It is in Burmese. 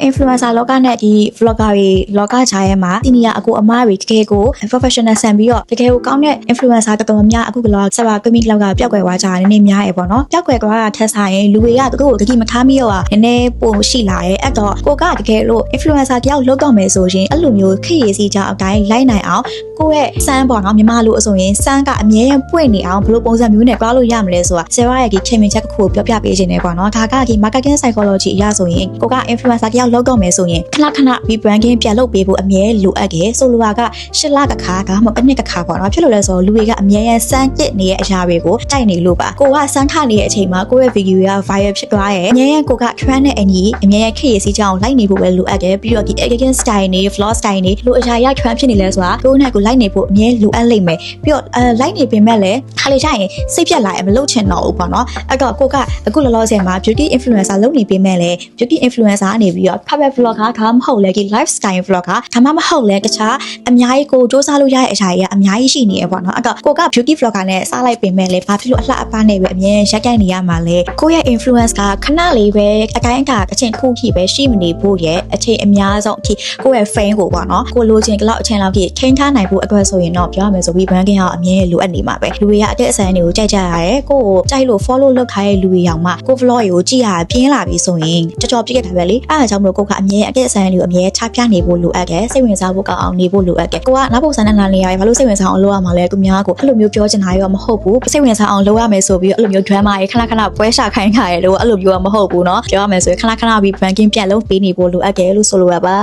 influencer လောကနဲ့ဒီ vlogger တွေလောကခြားရဲမှာတီနီယာအကိုအမားတွေတကယ်ကို professional ဆန်ပြီးတော့တကယ်ကိုကောင်းတဲ့ influencer တော်တော်များအခုကလောဆဘာကွန်မီလောက်ကပျောက်ကွယ်သွားကြတယ်နည်းနည်းများရပေါ့နော်ပျောက်ကွယ်သွားတာထက်ဆိုင်ရင်လူတွေကသူတို့ကိုတတိမထားမိတော့တာနည်းနည်းပိုရှိလာတယ်အဲ့တော့ကိုကတကယ်လို့ influencer တယောက်လုပ်တော့မယ်ဆိုရင်အဲ့လိုမျိုးခေတ်ရည်စီကြအတိုင်းလိုက်နိုင်အောင်ကိုယ့်ရဲ့စမ်းပေါ့နော်မြန်မာလူအဆိုရင်စမ်းကအမြဲတမ်းပွင့်နေအောင်ဘယ်လိုပုံစံမျိုးနဲ့ကြွားလို့ရမလဲဆိုတာဆရာရဲ့ဒီချိန်မြင့်ချက်တစ်ခုကိုပြောပြပေးခြင်းနဲ့ပေါ့နော်ဒါကဒီ marketing psychology အရဆိုရင်ကိုက influencer တယောက်လုပ်တော့မယ်ဆိုရင်ခဏခဏ rebranding ပြန်လုပ်ပေးဖို့အမြဲလိုအပ်တယ်ဆိုလိုတာက8လတစ်ခါကမှတစ်နှစ်တစ်ခါပေါ့နော်ဖြစ်လို့လဲဆိုတော့လူတွေကအမြဲတမ်းစမ်းကြည့်နေတဲ့အရာတွေကိုတိုက်နေလို့ပါကိုကစမ်းခနေတဲ့အချိန်မှာကိုယ့်ရဲ့ video က viral ဖြစ်သွားရဲ့အမြဲတမ်းကိုက trend နဲ့အညီအမြဲတမ်းခေတ်ရည်စီးကြအောင်လိုက်နေဖို့ပဲလိုအပ်တယ်ပြီးတော့ဒီ editing style တွေ vlog style တွေလိုအရာရ trend ဖြစ်နေလဲဆိုတာကိုယ့်နဲ့ကိုလိုက်နေဖို့အမြဲလိုအပ်လိမ့်မယ်ပြီးတော့လိုက်နေပေမဲ့လည်းခါလေကျရင်စိတ်ပြက်လာရင်မလုပ်ချင်တော့ဘူးပေါ့နော်အဲ့တော့ကိုကအခုလောလောဆယ်မှာ beauty influencer လုပ်နေပေမဲ့လည်း beauty influencer ကနေပြီးတော့ private vlogger ကမဟုတ်လဲဒီ lifestyle vlogger ဒါမှမဟုတ်လဲတခြားအများကြီးကိုစူးစမ်းလို့ရတဲ့အရာတွေကအများကြီးရှိနေရပေါ့နော်အဲ့တော့ကိုက beauty vlogger နဲ့စားလိုက်ပေမဲ့လည်းဘာဖြစ်လို့အလှအပနဲ့ပဲအမြဲရက်ကိုက်နေရမှာလဲကိုရဲ့ influence ကခဏလေးပဲအတိုင်းအတာအချိန်တစ်ခုထိပဲရှိမနေဖို့ရဲ့အချိန်အများဆုံးအထိကိုရဲ့ fan ကိုပေါ့နော်ကိုလိုချင်ကြလောက်အချိန်လောက်ထိထိန်းထားနိုင်ဖို့အတွက်ဆိုရင်တော့ပြောရမယ်ဆိုပြီး branding ကအမြဲလိုအပ်နေမှာပဲလူတွေကအတက်အဆန်းတွေကိုကြိုက်ကြရတယ်ကိုကိုကြိုက်လို့ follow လုပ်ခိုင်းတဲ့လူတွေအောင်မှကို vlog တွေကိုကြည့်ရပြင်းလာပြီဆိုရင်ကြော်ပြစ်ခဲ့တာပဲလေအဲ့ဒါကြောင့်မလို့ကိုကအမြဲအတက်အဆန်းတွေကိုအမြဲချပြနေဖို့လိုအပ်တယ်စိတ်ဝင်စားဖို့ကောင်းအောင်နေဖို့လိုအပ်တယ်ကိုကနောက်ပုံစံနဲ့လာနေရတယ်ဘာလို့စိတ်ဝင်စားအောင်လုပ်ရမှာလဲသူများကိုအဲ့လိုမျိုးပြောချင်တာရောမဟုတ်ဘူးစိတ်ဝင်စားအောင်လုပ်ရမယ်ဆိုပြီးအဲ့လိုမျိုး drama တွေခဏခဏပွဲရှာခိုင်းခါရလို့အဲ့လိုမျိုးကမဟုတ်ဘူးเนาะပြောရမယ်ဆိုရင်ခဏခဏပြီး branding ပြန်လုပ်ပေးနေဖို့လိုအပ်တယ်လို့ဆိုလိုရပါ